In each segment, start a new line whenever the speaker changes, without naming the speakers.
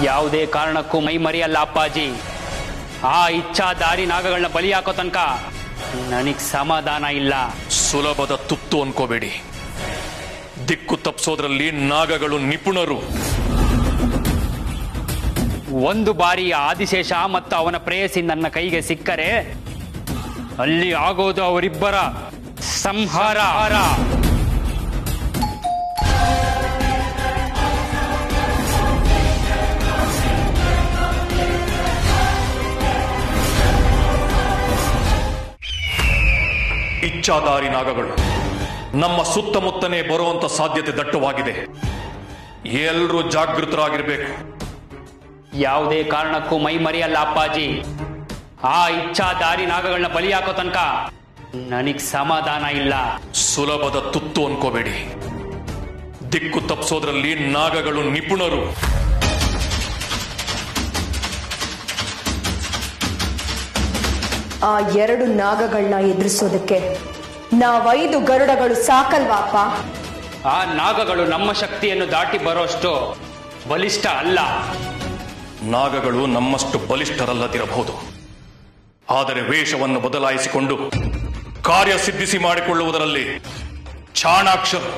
ಯಾವುದೇ ಕಾರಣಕ್ಕೂ ಮೈ ಮರಿಯಲ್ಲ ಅಪ್ಪಾಜಿ. ಆ ಇಚ್ಛಾಧಾರಿ ನಾಗಗಳನ್ನ ಬಲಿ ಹಾಕೋ ತನಕ ನನಗ್ ಸಮಾಧಾನ ಇಲ್ಲ.
ಸುಲಭದ ತುತ್ತು ಅನ್ಕೋಬೇಡಿ. ದಿಕ್ಕು ತಪ್ಪಿಸೋದ್ರಲ್ಲಿ ನಾಗಗಳು ನಿಪುಣರು.
ಒಂದು ಬಾರಿ ಆದಿಶೇಷ ಮತ್ತು ಅವನ ಪ್ರೇಯಸಿ ನನ್ನ ಕೈಗೆ ಸಿಕ್ಕರೆ ಅಲ್ಲಿ ಆಗೋದು ಅವರಿಬ್ಬರ ಸಂಹಾರ.
ಇಚ್ಛಾಧಾರಿ ನಾಗಗಳು ನಮ್ಮ ಸುತ್ತಮುತ್ತನೇ ಬರುವಂತ ಸಾಧ್ಯತೆ ದಟ್ಟವಾಗಿದೆ. ಎಲ್ಲರೂ ಜಾಗೃತರಾಗಿರ್ಬೇಕು.
ಯಾವುದೇ ಕಾರಣಕ್ಕೂ ಮೈ ಮರಿಯಲ್ಲ ಅಪ್ಪಾಜಿ. ಆ ಇಚ್ಛಾಧಾರಿ ನಾಗಗಳನ್ನ ಬಲಿ ಹಾಕೋ ತನಕ ನನಗ್ ಸಮಾಧಾನ ಇಲ್ಲ.
ಸುಲಭದ ತುತ್ತು ಅನ್ಕೋಬೇಡಿ. ದಿಕ್ಕು ತಪ್ಪಿಸೋದ್ರಲ್ಲಿ ನಾಗಗಳು ನಿಪುಣರು.
ಆ 2 ನಾಗಗಳನ್ನ ಎದುರಿಸೋದಕ್ಕೆ ನಾವ್5 ಗರುಡಗಳು ಸಾಕಲ್ವಾಪ್ಪ?
ಆ ನಾಗಗಳು ನಮ್ಮ ಶಕ್ತಿಯನ್ನು ದಾಟಿ ಬರೋಷ್ಟು ಬಲಿಷ್ಠ ಅಲ್ಲ.
ನಾಗಗಳು ನಮ್ಮಷ್ಟು ಬಲಿಷ್ಠರಲ್ಲದಿರಬಹುದು. ಆದರೆ ವೇಷವನ್ನು ಬದಲಾಯಿಸಿಕೊಂಡು ಕಾರ್ಯಸಿದ್ಧಿಸಿ ಮಾಡಿಕೊಳ್ಳುವುದರಲ್ಲಿ ಚಾಣಾಕ್ಷರು.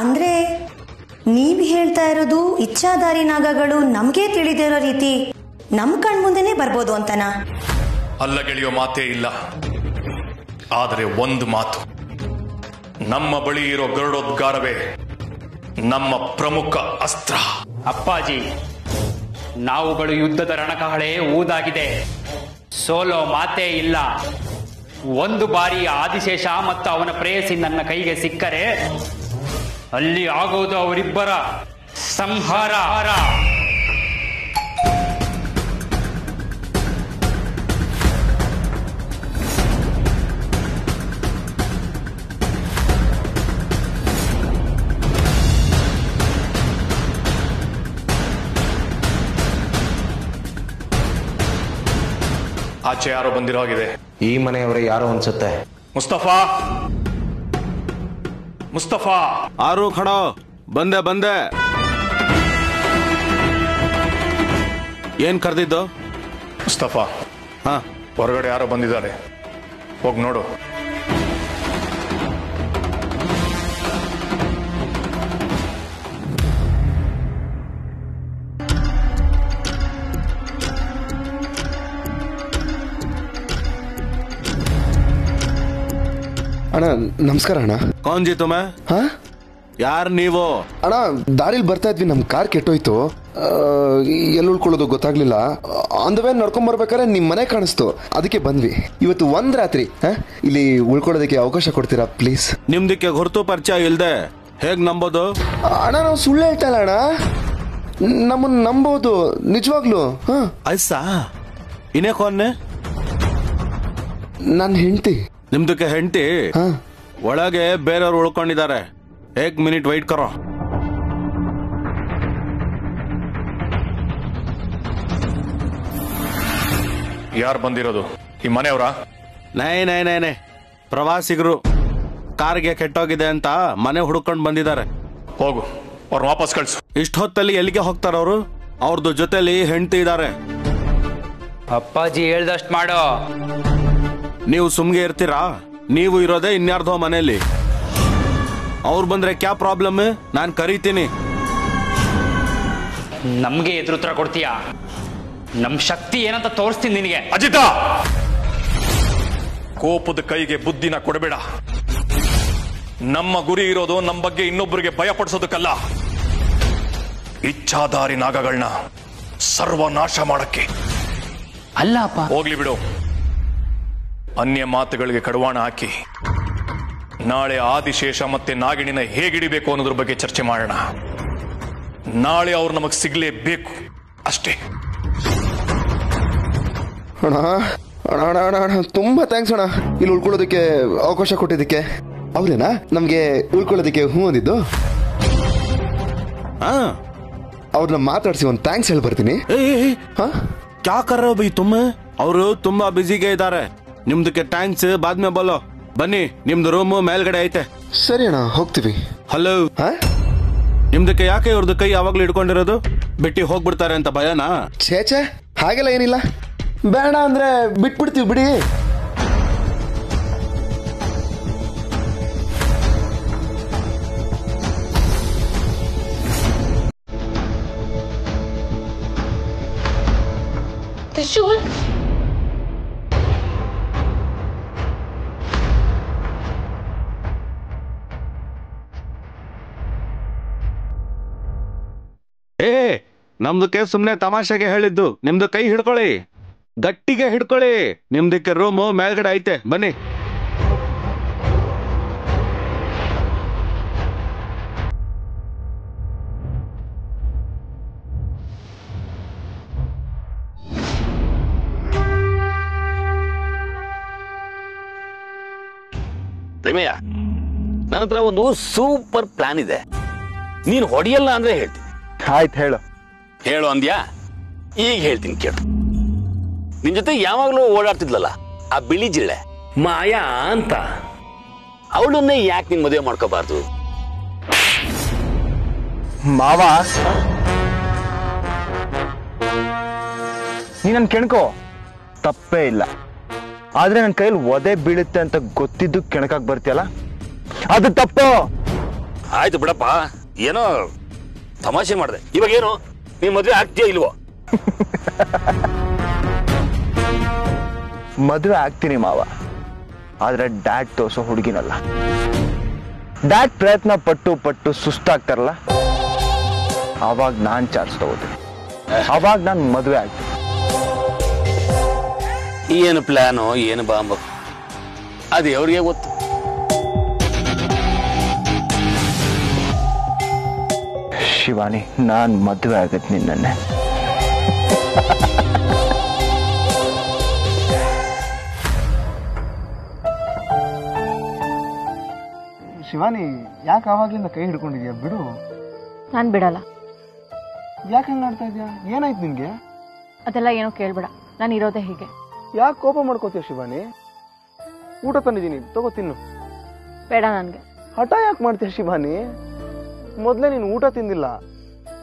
ಅಂದ್ರೆ ನೀವು ಹೇಳ್ತಾ ಇರೋದು ಇಚ್ಛಾಧಾರಿ ನಾಗಗಳು ನಮ್ಗೆ ತಿಳಿದಿರೋ ರೀತಿ ನಮ್ ಕಣ್ಮುಂದೆನೆ ಬರ್ಬೋದು ಅಂತನಾ?
ಅಲ್ಲ ಗೆಳೆಯೋ, ಮಾತೇ ಇಲ್ಲ. ಆದರೆ ಒಂದು ಮಾತು, ನಮ್ಮ ಬಳಿ ಇರೋ ಗರುಡೋದ್ಗಾರವೇ ನಮ್ಮ ಪ್ರಮುಖ ಅಸ್ತ್ರ.
ಅಪ್ಪಾಜಿ, ನಾವುಗಳು ಯುದ್ಧದ ರಣಕಹಳೆ ಊದಾಗಿದೆ. ಸೋಲೋ ಮಾತೇ ಇಲ್ಲ. ಒಂದು ಬಾರಿ ಆದಿಶೇಷ ಮತ್ತು ಅವನ ಪ್ರೇಯಸಿ ನನ್ನ ಕೈಗೆ ಸಿಕ್ಕರೆ ಅಲ್ಲಿ ಆಗೋದು ಅವರಿಬ್ಬರ ಸಂಹಾರ.
ಆಚೆ ಯಾರೋ ಬಂದಿರೋ ಹಾಗಿದೆ.
ಈ ಮನೆಯವರೇ ಯಾರೋ ಅನ್ಸುತ್ತೆ.
ಮುಸ್ತಫಾ, ಮುಸ್ತಫಾ.
ಆರು ಖಡೋ, ಬಂದೆ. ಏನ್ ಕರೆದಿದ್ದು?
ಮುಸ್ತಫಾ,
ಹಾ,
ಹೊರಗಡೆ ಯಾರೋ ಬಂದಿದ್ದಾರೆ, ಹೋಗಿ ನೋಡು.
ಅಣ್ಣ ನಮಸ್ಕಾರ ಅಣ್ಣ.
ಕೌನ್ ಜಿ ತುಮೆ?
ಹಾ,
ಯಾರು ನೀವು?
ಅಣ್ಣ ದಾರಿಲಿ ಬರ್ತಾ ಇದ್ವಿ, ನಮ್ ಕಾರ್ ಕೆಟ್ಟೋಯ್ತು. ಎಲ್ಲಿ ಉಳ್ಕೊಳ್ಳೋದು ಗೊತ್ತಾಗ್ಲಿಲ್ಲ. ಆನ್ ದ ವೇ ನಡ್ಕೊಂಡ್ ಬರ್ಬೇಕಾದ್ರೆ ನಿಮ್ ಮನೆ ಕಾಣಿಸ್ತು, ಅದಕ್ಕೆ ಬಂದ್ವಿ. ಇವತ್ತು ಒಂದ್ ರಾತ್ರಿ ಇಲ್ಲಿ ಉಳ್ಕೊಳ್ಳೋದಕ್ಕೆ ಅವಕಾಶ ಕೊಡ್ತೀರಾ ಪ್ಲೀಸ್?
ನಿಮ್ದಕ್ಕೆ ಗುರುತು ಪರಿಚಯ ಇಲ್ದೆ ಹೇಗ್ ನಂಬೋದು?
ಅಣ್ಣ ನಾವು ಸುಳ್ಳು ಹೇಳ್ತಾ ಇಲ್ಲ ಅಣ್ಣ, ನಮ್ಮನ್ನ ನಂಬೋದು ನಿಜವಾಗ್ಲು.
ಐಸಾ ಇನ್ನೇ ಕೊನ್ನೆ?
ನನ್ನ ಹೆಂಡತಿ.
ನಿಮ್ದಕ್ಕೆ ಹೆಂಡತಿ? ಒಳಗೆ ಬೇರೆಯವ್ರು ಉಳ್ಕೊಂಡಿದ್ದಾರೆ. 1 ಮಿನಿಟ್ ವೈಟ್ ಕರೋ.
ಯಾರು ಬಂದಿರೋದು? ಈ ಮನೆಯವರ?
ನೈ ಪ್ರವಾಸಿಗರು. ಕಾರ್ಗೆ ಕೆಟ್ಟೋಗಿದೆ ಅಂತ ಮನೆ ಹುಡ್ಕೊಂಡು ಬಂದಿದ್ದಾರೆ.
ಹೋಗು, ಅವ್ರು ವಾಪಸ್ ಕಳ್ಸು.
ಇಷ್ಟೊತ್ತಲ್ಲಿ ಎಲ್ಲಿಗೆ ಹೋಗ್ತಾರ ಅವರು? ಅವ್ರದ್ದು ಜೊತೆಲಿ ಹೆಂಡತಿ ಇದ್ದಾರೆ.
ಅಪ್ಪಾಜಿ ಹೇಳ್ದಷ್ಟು ಮಾಡೋ.
ನೀವು ಸುಮ್ಗೆ ಇರ್ತೀರಾ? ನೀವು ಇರೋದೇ ಇನ್ಯಾರ್ದೋ ಮನೆಯಲ್ಲಿ. ಅವ್ರು ಬಂದ್ರೆ ಕ್ಯಾ ಪ್ರಾಬ್ಲಮ್? ನಾನು ಕರೀತೀನಿ.
ನಮ್ಗೆ ಎದುರುತ್ತರ ಕೊಡ್ತೀಯಾ? ನಮ್ ಶಕ್ತಿ ಏನಂತ ತೋರಿಸ್ತೀನಿ ನಿನಗೆ.
ಅಜಿತ, ಕೋಪದ ಕೈಗೆ ಬುದ್ಧಿನ ಕೊಡಬೇಡ. ನಮ್ಮ ಗುರಿ ಇರೋದು ನಮ್ಮ ಬಗ್ಗೆ ಇನ್ನೊಬ್ಬರಿಗೆ ಭಯ ಪಡಿಸೋದಕ್ಕಲ್ಲ, ಇಚ್ಛಾಧಾರಿ ನಾಗಗಳನ್ನ ಸರ್ವನಾಶ ಮಾಡಕ್ಕೆ.
ಅಲ್ಲ ಅಪ್ಪ.
ಹೋಗ್ಲಿ ಬಿಡು. ಅನ್ಯ ಮಾತುಗಳಿಗೆ ಕಡಿವಾಣ ಹಾಕಿ ನಾಳೆ ಆದಿಶೇಷ ಮತ್ತೆ ನಾಗಿಣಿನ ಹೇಗಿಡಿಬೇಕು ಅನ್ನೋದ್ರ ಬಗ್ಗೆ ಚರ್ಚೆ ಮಾಡೋಣ. ನಾಳೆ ಅವ್ರು ನಮಗ್ ಸಿಗ್ಲೇಬೇಕು ಅಷ್ಟೇ.
ಅಣ್ಣ ತುಂಬಾ ಥ್ಯಾಂಕ್ಸ್ ಅಣ್ಣ, ಇಲ್ಲಿ ಉಳ್ಕೊಳ್ಳೋದಕ್ಕೆ ಅವಕಾಶ ಕೊಟ್ಟಿದ್ದಕ್ಕೆ. ಅವ್ರೇನಾ ನಮ್ಗೆ ಉಳ್ಕೊಳ್ಳೋದಕ್ಕೆ ಹೂ ಅಂದಿದ್ದು? ಅವ್ರನ್ನ ಮಾತಾಡ್ಸಿ ಒಂದು ಥ್ಯಾಂಕ್ಸ್ ಹೇಳಿ ಬರ್ತೀನಿ.
ಕ್ಯಾ ಕರ್ ರಹೆ ಹೋ ಭೈ ತುಮ್? ಅವರು ತುಂಬಾ ಬಿಜಿಗೆ ಇದ್ದಾರೆ. ನಿಮ್ದಕ್ಕೆ ಥ್ಯಾಂಕ್ಸ್ ಬಾದ್ಮೇ ಬೋಲೋ. ಬನ್ನಿ, ನಿಮ್ದು ರೂಮು ಮೇಲ್ಗಡೆ ಐತೆ.
ಸರಿ ಅಣ್ಣ, ಹೋಗ್ತೀವಿ.
ಹಲೋ,
ಹಾ?
ನಿಮ್ದಕ್ಕೆ ಯಾಕೆ ಇವ್ರದ್ದು ಕೈ ಯಾವಾಗ್ಲೂ ಹಿಡ್ಕೊಂಡಿರೋದು? ಬಿಟ್ಟು ಹೋಗ್ಬಿಡ್ತಾರೆ ಅಂತ ಭಯನಾ?
ಛೇ ಹಾಗೆಲ್ಲ ಏನಿಲ್ಲ. ಬೇಡ ಅಂದ್ರೆ ಬಿಟ್ಬಿಡ್ತೀವಿ ಬಿಡಿ.
ತ್ರಿಶೂಲ್,
ನಮ್ದಕ್ಕೆ ಸುಮ್ನೆ ತಮಾಷೆಗೆ ಹೇಳಿದ್ದು. ನಿಮ್ದು ಕೈ ಹಿಡ್ಕೊಳ್ಳಿ, ಗಟ್ಟಿಗೆ ಹಿಡ್ಕೊಳ್ಳಿ. ನಿಮ್ದಕ್ಕೆ ರೂಮು ಮೇಲ್ಗಡೆ ಐತೆ, ಬನ್ನಿ.
ಪ್ರೇಮಯ್ಯ, ನನ್ನ ಹತ್ರ ಒಂದು ಸೂಪರ್ ಪ್ಲಾನ್ ಇದೆ. ನೀನು ಹೊಡೆಯಲ್ಲ ಅಂದ್ರೆ ಹೇಳ್ತೀನಿ.
ಆಯ್ತು, ಹೇಳು.
ಹೇಳು ಅಂದ್ಯಾ? ಈಗ ಹೇಳ್ತೀನಿ ಕೇಳು. ನಿನ್ ಜೊತೆ ಯಾವಾಗ್ಲೂ ಓಡಾಡ್ತಿದ್ಲಲ್ಲ ಆ ಬಿಳಿ ಜಿಳ್ಳೆ ಮಾಯಾ ಅಂತ, ಅವಳನ್ನೇ ಯಾಕೆ ನೀನ್ ಮದುವೆ ಮಾಡ್ಕೋಬಾರ್ದು?
ಮಾವ, ನೀ ನನ್ ಕೆಣ್ಕೋ, ತಪ್ಪೇ ಇಲ್ಲ. ಆದ್ರೆ ನನ್ನ ಕೈಯಲ್ಲಿ ಒದೆ ಬೀಳುತ್ತೆ ಅಂತ ಗೊತ್ತಿದ್ದು ಕೆಣಕಕ್ ಬರ್ತೀಯಲ್ಲ, ಅದು ತಪ್ಪು.
ಆಯ್ತು ಬಿಡಪ್ಪ, ಏನೋ ತಮಾಷೆ ಮಾಡಿದೆ. ಇವಾಗ ಏನು, ನೀನ್ ಮದುವೆ ಆಗ್ತೀಯಾ ಇಲ್ವೋ?
ಮದುವೆ ಆಗ್ತೀನಿ ಮಾವ, ಆದ್ರೆ ಡ್ಯಾಡ್ ತೋರ್ಸೋ ಹುಡುಗಿನಲ್ಲ. ಡ್ಯಾಡ್ ಪ್ರಯತ್ನ ಪಟ್ಟು ಪಟ್ಟು ಸುಸ್ತಾಗ್ತಾರಲ್ಲ, ಅವಾಗ ನಾನ್ ಚಾನ್ಸ್ ತಗೋತೀನಿ. ಅವಾಗ ನಾನು ಮದುವೆ ಆಗ್ತೀನಿ.
ಏನು ಪ್ಲಾನು, ಏನು ಬಾಂಬು, ಅದು ಅವ್ರಿಗೆ ಗೊತ್ತು.
ಶಿವಾನಿ, ನಾನ್ ಮದುವೆ ಆಗತ್ತೆ ನಿನ್ನೆ.
ಶಿವಾನಿ, ಯಾಕೆ ಆವಾಗ್ಲಿಂದ ಕೈ ಹಿಡ್ಕೊಂಡಿದ್ಯಾ? ಬಿಡು.
ನಾನು ಬಿಡಲ್ಲ.
ಯಾಕೆ ಹಂಗ ಆಡ್ತಾ ಇದ್ಯಾ? ಏನಾಯ್ತು ನಿನ್ಗೆ?
ಅದೆಲ್ಲ ಏನೋ ಕೇಳ್ಬೇಡ, ನಾನು ಇರೋದೇ ಹೀಗೆ.
ಯಾಕೆ ಕೋಪ ಮಾಡ್ಕೋತೀಯ ಶಿವಾನಿ? ಊಟ ತಂದಿದ್ದೀನಿ, ತಗೋ ತಿನ್ನು.
ಬೇಡ ನನ್ಗೆ.
ಹಠ ಯಾಕೆ ಮಾಡ್ತೀಯ ಶಿವಾನಿ? ಮೊದ್ಲೇ ನೀನು ಊಟ ತಿಂದಿಲ್ಲ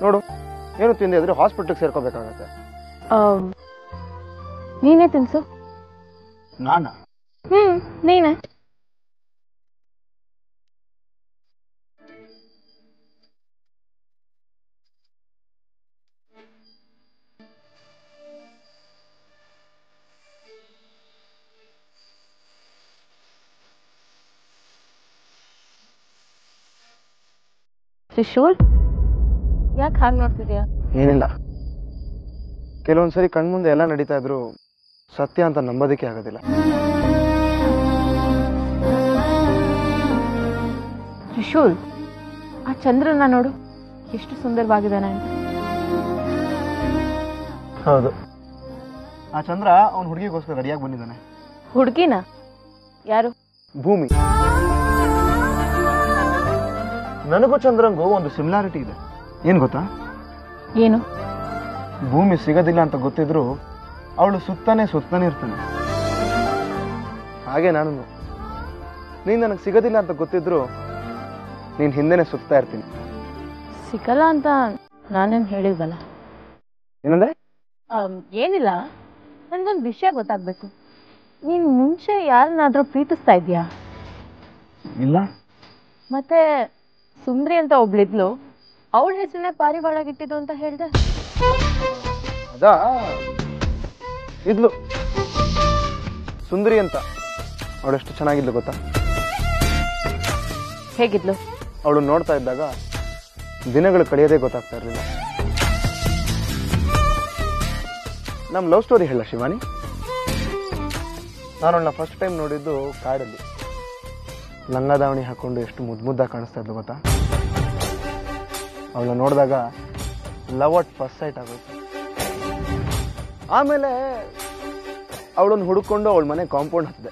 ನೋಡು. ಏನು ತಿಂದೆ ಆದ್ರೆ ಹಾಸ್ಪಿಟಲ್ಗೆ ಸೇರ್ಕೋಬೇಕಾಗತ್ತೆ.
ನೀನೇ ತಿನ್ಸು.
ನಾನಾ?
ನೀನೇ. ತ್ರಿಶೂಲ್, ಯಾಕೆ ಹಾಗೆ ನೋಡ್ತಿದ್ಯಾ?
ಏನಿಲ್ಲ, ಕೆಲವೊಂದ್ಸರಿ ಕಣ್ಮುಂದೆ ಎಲ್ಲ ನಡೀತಾ ಇದ್ರು ಸತ್ಯ ಅಂತ ನಂಬೋದಕ್ಕೆ ಆಗೋದಿಲ್ಲ.
ತ್ರಿಶೂಲ್, ಆ ಚಂದ್ರನ ನೋಡು, ಎಷ್ಟು ಸುಂದರವಾಗಿದ್ದಾನೆ ಅಂತ.
ಹೌದು, ಆ ಚಂದ್ರ ಅವನ ಹುಡುಗಿಗೋಸ್ಕರ ರೆಡಿಯಾಗಿ ಬಂದಿದ್ದಾನೆ.
ಹುಡುಗಿನ? ಯಾರು?
ಭೂಮಿ. ನನಗೂ ಚಂದ್ರಂಗೂ ಒಂದು ಸಿಮಿಲಾರಿಟಿ ಇದೆ. ಏನ್ ಗೊತ್ತಾ?
ಏನು?
ಭೂಮಿ ಸಿಗೋದಿಲ್ಲ ಅಂತ ಗೊತ್ತಿದ್ರು ಅವಳು ಸುತ್ತಾನೆ ಇರ್ತಾನೆ. ಹಾಗೆ ನಾನು, ನೀನ್ ನನಗೆ ಸಿಗೋದಿಲ್ಲ ಅಂತ ಗೊತ್ತಿದ್ರು ನೀನ್ ಹಿಂದೆನೆ ಸುತ್ತಾ ಇರ್ತೀನಿ.
ಸಿಗಲ್ಲ ಅಂತ ನಾನೇನು ಹೇಳಿಲ್ವಲ್ಲ.
ಏನಂದ್ರೆ?
ಏನಿಲ್ಲ, ನನ್ಗೊಂದು ವಿಷಯ ಗೊತ್ತಾಗ್ಬೇಕು. ನೀನ್ ಮುಂಚೆ ಯಾರನ್ನಾದ್ರೂ ಪ್ರೀತಿಸ್ತಾ ಇದ್ಯಾ?
ಇಲ್ಲ.
ಮತ್ತೆ ಸುಂದ್ರಿ ಅಂತ ಒಬ್ಳಿದ್ಲು, ಅವಳ ಹೆಸರನ್ನೇ ಪಾರಿವಾಳಗಿಟ್ಟಿದ್ದು ಅಂತ ಹೇಳ್ದೆ.
ಅದಾ, ಇದ್ಲು ಸುಂದರಿ ಅಂತ. ಅವಳೆಷ್ಟು ಚೆನ್ನಾಗಿದ್ಲು ಗೊತ್ತಾ?
ಹೇಗಿದ್ಲು?
ಅವಳು ನೋಡ್ತಾ ಇದ್ದಾಗ ದಿನಗಳು ಕಳೆಯೋದೇ ಗೊತ್ತಾಗ್ತಾ ಇರಲಿಲ್ಲ. ನಮ್ ಲವ್ ಸ್ಟೋರಿ ಹೇಳ ಶಿವಾನಿ. ನಾನು ಅವಳನ್ನ ಫಸ್ಟ್ ಟೈಮ್ ನೋಡಿದ್ದು ಕಾಡಲ್ಲಿ. ಲಂಗ ದಾವಣಿ ಹಾಕೊಂಡು ಎಷ್ಟು ಮುದ್ದಾಗಿ ಕಾಣಿಸ್ತಾ ಇದ್ಲು ಗೊತ್ತಾ? ಅವಳನ್ನ ನೋಡಿದಾಗ ಲವ್ ಅಟ್ ಫಸ್ಟ್ ಸೈಟ್ ಆಗೋಯ್ತು. ಆಮೇಲೆ ಅವಳನ್ನು ಹುಡುಕೊಂಡು ಅವಳ ಮನೆ ಕಾಂಪೌಂಡ್ ಹತ್ತಿದೆ.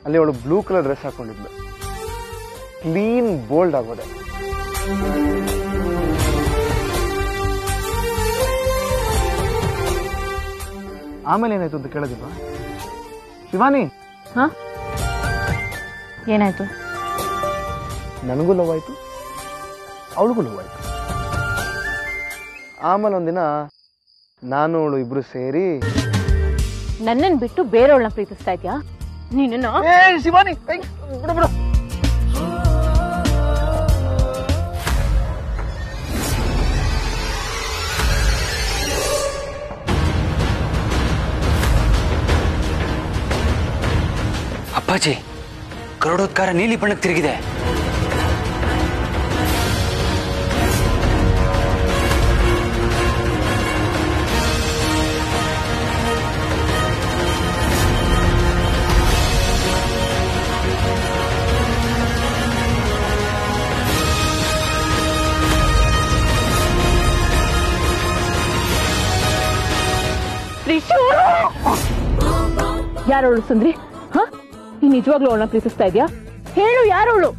ಅಲ್ಲಿ ಅವಳು ಬ್ಲೂ ಕಲರ್ ಡ್ರೆಸ್ ಹಾಕೊಂಡಿದ್ಲು. ಕ್ಲೀನ್ ಬೋಲ್ಡ್ ಆಗೋದೆ. ಆಮೇಲೆ ಏನಾಯ್ತು ಅಂತ ಕೇಳೋದಿಲ್ವಾ ಶಿವಾನಿ?
ಹಾ, ಏನಾಯ್ತು?
ನನಗೂ ನೋವಾಯ್ತು, ಅವಳಿಗೂ ನೋವಾಯ್ತು. ಆಮೇಲೆ ಒಂದಿನ ನಾನು ಅವಳು ಇಬ್ರು ಸೇರಿ
ನನ್ನನ್ನು ಬಿಟ್ಟು ಬೇರೆಯವಳನ್ನ ಪ್ರೀತಿಸ್ತಾ ಇದ್ಯಾ ನೀನು?
ಶಿವಾನಿ ಬಿಡು ಬಿಡು.
ಅಪ್ಪಾಜಿ, ಗರುಡೋದ್ಕಾರ ನೀಲಿ ಬಣ್ಣಕ್ಕೆ ತಿರುಗಿದೆ.
ಯಾರವಳು ಸುಂದ್ರಿ? ಹ, ನೀ ನಿಜವಾಗ್ಲೂ ಅವಳನ್ನ ಪ್ರೀತಿಸ್ತಾ ಇದ್ಯಾ? ಹೇಳು, ಯಾರವಳು?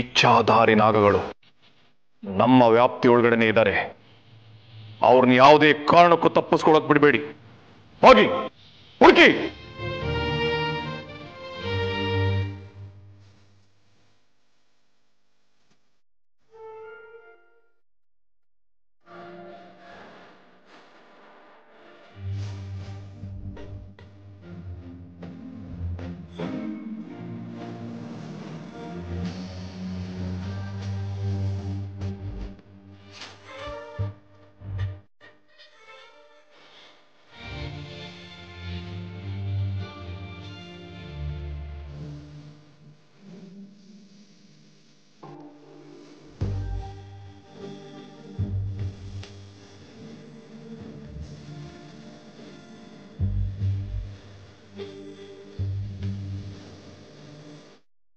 ಇಚ್ಛಾಧಾರಿ ನಾಗಗಳು ನಮ್ಮ ವ್ಯಾಪ್ತಿಯೊಳಗಡೆನೆ ಇದ್ದಾರೆ. ಅವ್ರನ್ನ ಯಾವುದೇ ಕಾರಣಕ್ಕೂ ತಪ್ಪಿಸ್ಕೊಳ್ಳೋಕ್ ಬಿಡಬೇಡಿ. ಹೋಗಿ ಹುಡುಕಿ.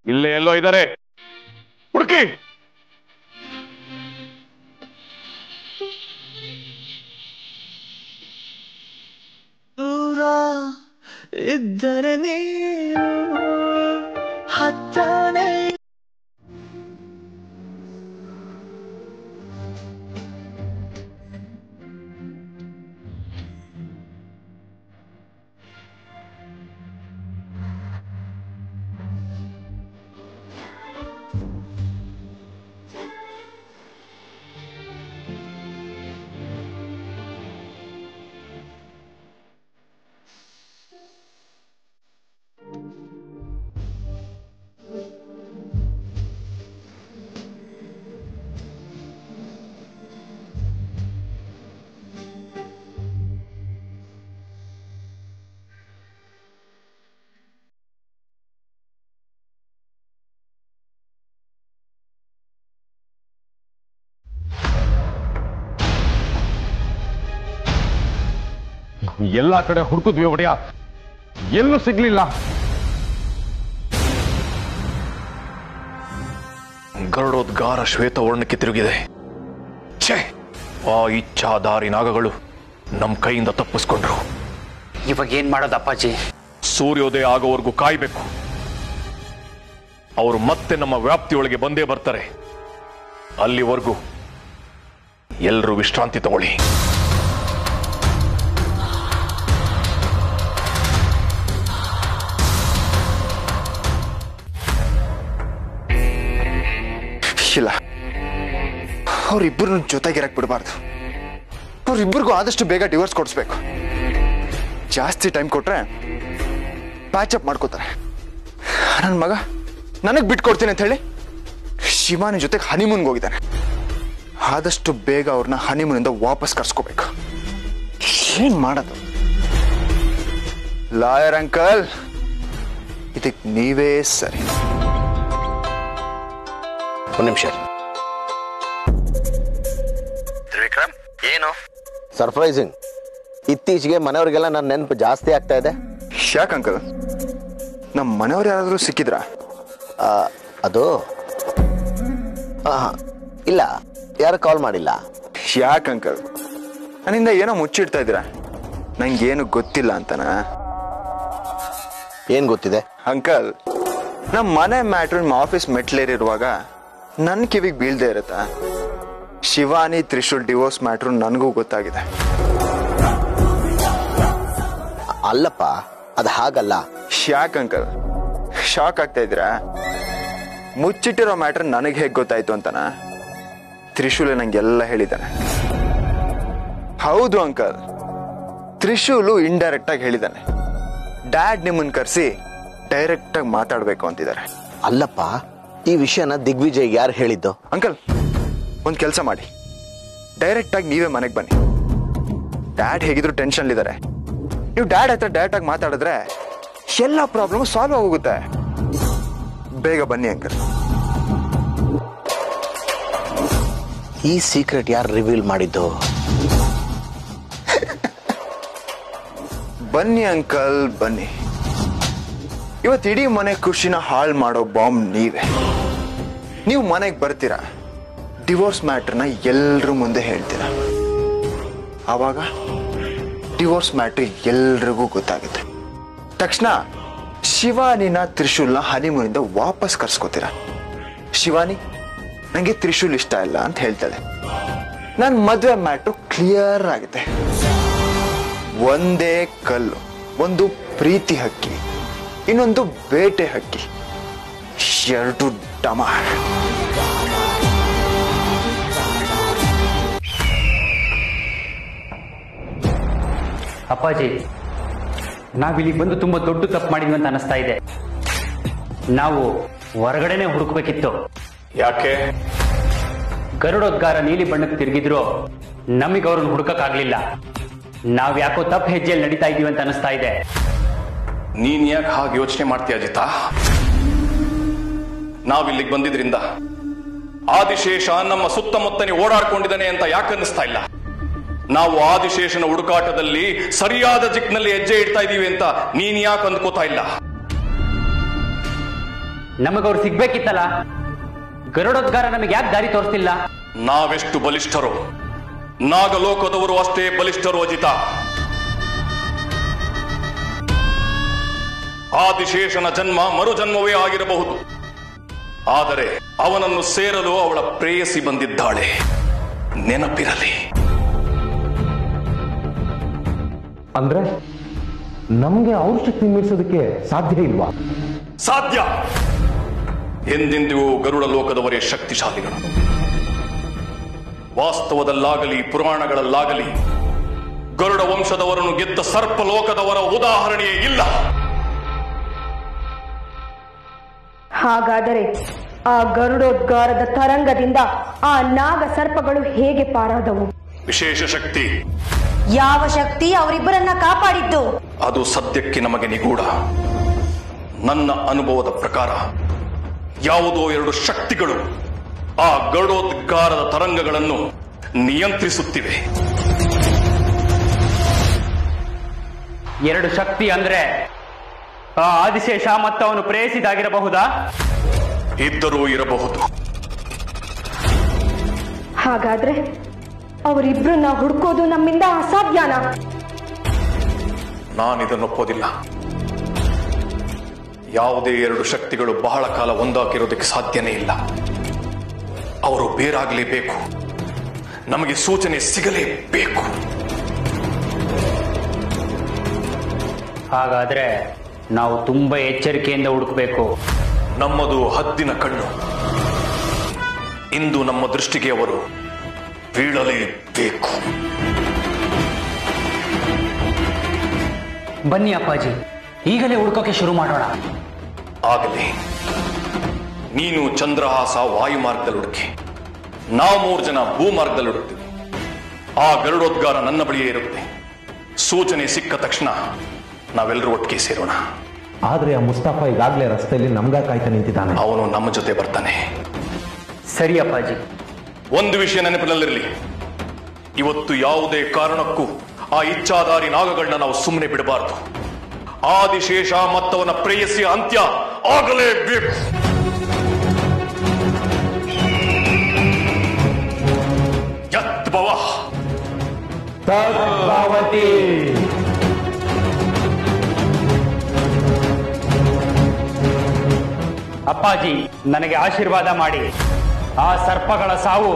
ಇಲ್ಲೇ ಎಲ್ಲೋ ಇದ್ದಾರೆ, ಹುಡುಕಿ.
ದೂರ ಇದ್ದರೆ ನೀನು ಹತ್ತನೆ.
ಎಲ್ಲಾ ಕಡೆ ಹುಡುಕಿದ್ವಿ ಒಡೆಯ, ಎಲ್ಲೂ ಸಿಗ್ಲಿಲ್ಲ. ಗರುಡೋದ್ಗಾರ ಶ್ವೇತವರ್ಣಕ್ಕೆ ತಿರುಗಿದೆ. ಛೇ, ಆ ಇಚ್ಛಾಧಾರಿ ನಾಗಗಳು ನಮ್ಮ ಕೈಯಿಂದ ತಪ್ಪಿಸ್ಕೊಂಡ್ರು.
ಇವಾಗ ಏನ್ ಮಾಡೋದು ಅಪ್ಪಾಜಿ?
ಸೂರ್ಯೋದಯ ಆಗೋವರೆಗೂ ಕಾಯ್ಬೇಕು. ಅವರು ಮತ್ತೆ ನಮ್ಮ ವ್ಯಾಪ್ತಿಯೊಳಗೆ ಬಂದೇ ಬರ್ತಾರೆ. ಅಲ್ಲಿವರೆಗೂ ಎಲ್ಲರೂ ವಿಶ್ರಾಂತಿ ತಗೊಳ್ಳಿ.
ಇಲ್ಲ, ಅವ್ರಿಬ್ಬರನ್ನ ಜೊತೆಗಿರಕ್ ಬಿಡಬಾರ್ದು. ಅವ್ರಿಬ್ಬರಿಗೂ ಆದಷ್ಟು ಬೇಗ ಡಿವೋರ್ಸ್ ಕೊಡಿಸ್ಬೇಕು. ಜಾಸ್ತಿ ಟೈಮ್ ಕೊಟ್ರೆ ಪ್ಯಾಚಪ್ ಮಾಡ್ಕೋತಾರೆ. ನನ್ನ ಮಗ ನನಗೆ ಬಿಟ್ಕೊಡ್ತೀನಿ ಅಂತ ಹೇಳಿ ಶಿವಾನಿ ಜೊತೆಗೆ ಹನಿಮೂನ್ಗೆ ಹೋಗಿದ್ದಾನೆ. ಆದಷ್ಟು ಬೇಗ ಅವ್ರನ್ನ ಹನಿಮೂನಿಂದ ವಾಪಸ್ ಕರ್ಸ್ಕೋಬೇಕು. ಏನ್ ಮಾಡೋದು? ಲಾಯರ್ ಅಂಕಲ್, ಇದಕ್ಕೆ ನೀವೇ ಸರಿ.
ಒಂದು ನಿಮಿಷ.
ತ್ರಿವಿಕ್ರಮ್, ಏನು
ಸರ್ಪ್ರೈಸಿಂಗ್. ಇತ್ತೀಚೆಗೆ ಮನೆಯವ್ರಿಗೆಲ್ಲ ನನ್ನ ನೆನಪು ಜಾಸ್ತಿ ಆಗ್ತಾ ಇದೆ.
ಯಾಕೆ ಅಂಕಲ್? ನಮ್ಮ ಮನೆಯವ್ರು ಯಾರಾದರೂ ಸಿಕ್ಕಿದ್ರಾ?
ಅದು ಇಲ್ಲ, ಯಾರು ಕಾಲ್ ಮಾಡಿಲ್ಲ.
ಯಾಕೆ ಅಂಕಲ್? ನನ್ನಿಂದ ಏನೋ ಮುಚ್ಚಿಡ್ತಾ ಇದ್ದೀರಾ? ನಂಗೇನು ಗೊತ್ತಿಲ್ಲ ಅಂತನಾ?
ಏನ್ ಗೊತ್ತಿದೆ
ಅಂಕಲ್? ನಮ್ಮ ಮನೆ ಮ್ಯಾಟ್ರ್ ನಿಮ್ಮ ಆಫೀಸ್ ಮೆಟ್ಲೇರಿರುವಾಗ ನನ್ನ ಕಿವಿಗೆ ಬೀಳ್ದೇ ಇರುತ್ತಾ? ಶಿವಾನಿ ತ್ರಿಶೂಲ್ ಡಿವೋರ್ಸ್ ಮ್ಯಾಟ್ರು ನನಗೂ ಗೊತ್ತಾಗಿದೆ.
ಅಲ್ಲಪ್ಪ, ಅದು ಹಾಗಲ್ಲ.
ಯಾಕೆ ಅಂಕಲ್ ಶಾಕ್ ಆಗ್ತಾ ಇದ್ದೀರಾ? ಮುಚ್ಚಿಟ್ಟಿರೋ ಮ್ಯಾಟ್ರ್ ನನಗೆ ಹೇಗೆ ಗೊತ್ತಾಯ್ತು ಅಂತನಾ? ತ್ರಿಶೂಲ್ ನಂಗೆಲ್ಲ ಹೇಳಿದ್ದಾನೆ. ಹೌದು ಅಂಕಲ್, ತ್ರಿಶೂಲು ಇಂಡೈರೆಕ್ಟ್ ಆಗಿ ಹೇಳಿದ್ದಾನೆ. ಡ್ಯಾಡ್ ನಿಮ್ಮನ್ನು ಕರೆಸಿ ಡೈರೆಕ್ಟ್ ಆಗಿ ಮಾತಾಡ್ಬೇಕು ಅಂತಿದ್ದಾರೆ.
ಅಲ್ಲಪ್ಪ, ಈ ವಿಷಯನ ದಿಗ್ವಿಜಯ್ ಯಾರು ಹೇಳಿದ್ದು?
ಅಂಕಲ್, ಒಂದು ಕೆಲಸ ಮಾಡಿ, ಡೈರೆಕ್ಟ್ ಆಗಿ ನೀವೇ ಮನೆಗೆ ಬನ್ನಿ. ಡ್ಯಾಡ್ ಹೇಗಿದ್ರು ಟೆನ್ಷನ್ ಇದ್ದಾರೆ. ನೀವು ಡ್ಯಾಡ್ ಹತ್ರ ಡೈರೆಕ್ಟ್ ಆಗಿ ಮಾತಾಡಿದ್ರೆ ಎಲ್ಲ ಪ್ರಾಬ್ಲಮ್ ಸಾಲ್ವ್ ಆಗೋಗುತ್ತೆ. ಬೇಗ ಬನ್ನಿ ಅಂಕಲ್.
ಈ ಸೀಕ್ರೆಟ್ ಯಾರು ರಿವೀಲ್ ಮಾಡಿದ್ದು?
ಬನ್ನಿ ಅಂಕಲ್, ಬನ್ನಿ. ಇವತ್ತು ಇಡೀ ಮನೆ ಖುಷಿನ ಹಾಳು ಮಾಡೋ ಬಾಂಬ್ ನೀವೇ. ನೀವು ಮನೆಗೆ ಬರ್ತೀರಾ, ಡಿವೋರ್ಸ್ ಮ್ಯಾಟ್ರನ್ನ ಎಲ್ಲರ ಮುಂದೆ ಹೇಳ್ತೀರಾ. ಆವಾಗ ಡಿವೋರ್ಸ್ ಮ್ಯಾಟ್ರ್ ಎಲ್ರಿಗೂ ಗೊತ್ತಾಗುತ್ತೆ. ತಕ್ಷಣ ಶಿವಾನಿನ ತ್ರಿಶೂಲ್ನ ಹನಿಮೂನಿಂದ ವಾಪಸ್ ಕರ್ಸ್ಕೋತೀರಾ. ಶಿವಾನಿ ನನಗೆ ತ್ರಿಶೂಲ್ ಇಷ್ಟ ಇಲ್ಲ ಅಂತ ಹೇಳ್ತಾಳೆ. ನನ್ನ ಮದುವೆ ಮ್ಯಾಟ್ರು ಕ್ಲಿಯರ್ ಆಗುತ್ತೆ. ಒಂದೇ ಕಲ್ಲು, ಒಂದು ಪ್ರೀತಿ ಹಕ್ಕಿ, ಇನ್ನೊಂದು ಬೇಟೆ ಹಕ್ಕಿ, ಎರಡು ಡಮಾರ್.
ಅಪ್ಪಾಜಿ, ನಾವಿಲ್ಲಿ ಬಂದು ತುಂಬಾ ದೊಡ್ಡ ತಪ್ಪು ಮಾಡಿದ್ವಿ ಅಂತ ಅನಿಸ್ತಾ ಇದೆ. ನಾವು ಹೊರಗಡೆನೆ ಹುಡುಕ್ಬೇಕಿತ್ತು.
ಯಾಕೆ?
ಗರುಡೋದ್ಗಾರ ನೀಲಿ ಬಣ್ಣಕ್ಕೆ ತಿರುಗಿದ್ರು ನಮಗೆ ಅವ್ರನ್ನ ಹುಡುಕಕ್ಕಾಗ್ಲಿಲ್ಲ. ನಾವ್ ಯಾಕೋ ತಪ್ಪು ಹೆಜ್ಜೆಯಲ್ಲಿ ನಡೀತಾ ಇದೀವಿ ಅಂತ ಅನಿಸ್ತಾ ಇದೆ.
ನೀನ್ ಯಾಕೆ ಹಾಗೆ ಯೋಚನೆ ಮಾಡ್ತೀಯ ಅಜಿತ? ನಾವಿಲ್ಲಿಗೆ ಬಂದಿದ್ರಿಂದ ಆದಿಶೇಷ ನಮ್ಮ ಸುತ್ತಮುತ್ತನೇ ಓಡಾಡ್ಕೊಂಡಿದ್ದಾನೆ ಅಂತ ಯಾಕೆ ಅನ್ನಿಸ್ತಾ ಇಲ್ಲ? ನಾವು ಆದಿಶೇಷನ ಹುಡುಕಾಟದಲ್ಲಿ ಸರಿಯಾದ ದಿಕ್ಕಿನಲ್ಲಿ ಹೆಜ್ಜೆ ಇಡ್ತಾ ಇದೀವಿ ಅಂತ ನೀನ್ ಯಾಕೆ ಅಂದ್ಕೋತಾ ಇಲ್ಲ?
ನಮಗವ್ರು ಸಿಗ್ಬೇಕಿತ್ತಲ್ಲ. ಗರುಡೋದ್ಗಾರ ನಮಗೆ ಯಾಕೆ ದಾರಿ ತೋರಿಸ್ತಿಲ್ಲ?
ನಾವೆಷ್ಟು ಬಲಿಷ್ಠರು, ನಾಗಲೋಕದವರು ಅಷ್ಟೇ ಬಲಿಷ್ಠರು ಅಜಿತ. ಆದಿಶೇಷನ ಜನ್ಮ ಮರುಜನ್ಮವೇ ಆಗಿರಬಹುದು, ಆದರೆ ಅವನನ್ನು ಸೇರಲು ಅವಳ ಪ್ರೇಯಸಿ ಬಂದಿದ್ದಾಳೆ, ನೆನಪಿರಲಿ.
ಅಂದ್ರೆ ನಮ್ಗೆ ಅವ್ರ ಶಕ್ತಿ ಮೀರಿಸೋದಕ್ಕೆ ಸಾಧ್ಯ ಇಲ್ವಾ?
ಸಾಧ್ಯ. ಎಂದೆಂದಿಗೂ ಗರುಡ ಲೋಕದವರೇ ಶಕ್ತಿಶಾಲಿಗಳು. ವಾಸ್ತವದಲ್ಲಾಗಲಿ ಪುರಾಣಗಳಲ್ಲಾಗಲಿ ಗರುಡ ವಂಶದವರನ್ನು ಗೆದ್ದ ಸರ್ಪ ಲೋಕದವರ ಉದಾಹರಣೆಯೇ ಇಲ್ಲ.
ಹಾಗಾದರೆ ಆ ಗರುಡೋದ್ಗಾರದ ತರಂಗದಿಂದ ಆ ನಾಗ ಸರ್ಪಗಳು ಹೇಗೆ ಪಾರಾದವು?
ವಿಶೇಷ ಶಕ್ತಿ.
ಯಾವ ಶಕ್ತಿ ಅವರಿಬ್ಬರನ್ನ ಕಾಪಾಡಿದ್ದು?
ಅದು ಸದ್ಯಕ್ಕೆ ನಮಗೆ ನಿಗೂಢ. ನನ್ನ ಅನುಭವದ ಪ್ರಕಾರ ಯಾವುದೋ ಎರಡು ಶಕ್ತಿಗಳು ಆ ಗರುಡೋದ್ಗಾರದ ತರಂಗಗಳನ್ನು ನಿಯಂತ್ರಿಸುತ್ತಿವೆ.
ಎರಡು ಶಕ್ತಿ ಅಂದ್ರೆ ಆ ಆದಿಶೇಷ ಮತ್ತು ಅವನು ಪ್ರೇಯಸಿದಾಗಿರಬಹುದಾ?
ಇದ್ದರೂ ಇರಬಹುದು.
ಹಾಗಾದ್ರೆ ಅವರಿಬ್ರನ್ನ ಹುಡುಕೋದು ನಮ್ಮಿಂದ ಅಸಾಧ್ಯನಾ?
ನಾನಿದನ್ನು ಒಪ್ಪೋದಿಲ್ಲ. ಯಾವುದೇ ಎರಡು ಶಕ್ತಿಗಳು ಬಹಳ ಕಾಲ ಒಂದಾಗಿರೋದಕ್ಕೆ ಸಾಧ್ಯನೇ ಇಲ್ಲ. ಅವರು ಬೇರಾಗಲೇಬೇಕು. ನಮಗೆ ಸೂಚನೆ ಸಿಗಲೇಬೇಕು.
ಹಾಗಾದ್ರೆ ನಾವು ತುಂಬಾ ಎಚ್ಚರಿಕೆಯಿಂದ ಹುಡುಕಬೇಕು.
ನಮ್ಮದು ಹದ್ದಿನ ಕಣ್ಣು. ಇಂದು ನಮ್ಮ ದೃಷ್ಟಿಗೆ ಅವರು ಬೀಳಲೇಬೇಕು.
ಬನ್ನಿ ಅಪ್ಪಾಜಿ, ಈಗಲೇ ಹುಡುಕೋಕೆ ಶುರು ಮಾಡೋಣ.
ಆಗಲಿ. ನೀನು ಚಂದ್ರಹಾಸ ವಾಯುಮಾರ್ಗದಲ್ಲಿ ಹುಡುಕಿ, ನಾವು 3 ಜನ ಭೂಮಾರ್ಗದಲ್ಲಿ ಹುಡುಕ್ತೀವಿ. ಆ ಗರುಡೋದ್ಗಾರ ನನ್ನ ಬಳಿಯೇ ಇರುತ್ತೆ. ಸೂಚನೆ ಸಿಕ್ಕ ತಕ್ಷಣ ನಾವೆಲ್ಲರೂ ಒಟ್ಟಿಗೆ ಸೇರೋಣ.
ಆದ್ರೆ ಆ ಮುಸ್ತಫಾ ಈಗಾಗಲೇ ರಸ್ತೆಯಲ್ಲಿ ನಮ್ಗ ಕಾಯ್ತಾ ನಿಂತಿದ್ದಾನೆ.
ಅವನು ನಮ್ಮ ಜೊತೆ ಬರ್ತಾನೆ.
ಸರಿ ಅಪ್ಪಾಜಿ.
ಒಂದು ವಿಷಯ ನೆನಪಿನಲ್ಲಿರಲಿ, ಇವತ್ತು ಯಾವುದೇ ಕಾರಣಕ್ಕೂ ಆ ಇಚ್ಛಾಧಾರಿ ನಾಗಗಳನ್ನ ನಾವು ಸುಮ್ಮನೆ ಬಿಡಬಾರದು. ಆದಿಶೇಷ ಮತ್ತವನ ಪ್ರೇಯಸಿಯ ಅಂತ್ಯ ಆಗಲೇಬೇಕು. ಯದ್ಭವ
ತದ್ಭವತಿ.
ಅಪ್ಪಾಜಿ, ನನಗೆ ಆಶೀರ್ವಾದ ಮಾಡಿ. ಆ ಸರ್ಪಗಳ ಸಾವು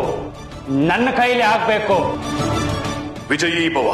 ನನ್ನ ಕೈಲಿ ಆಗ್ಬೇಕು.
ವಿಜಯೀ ಭವ.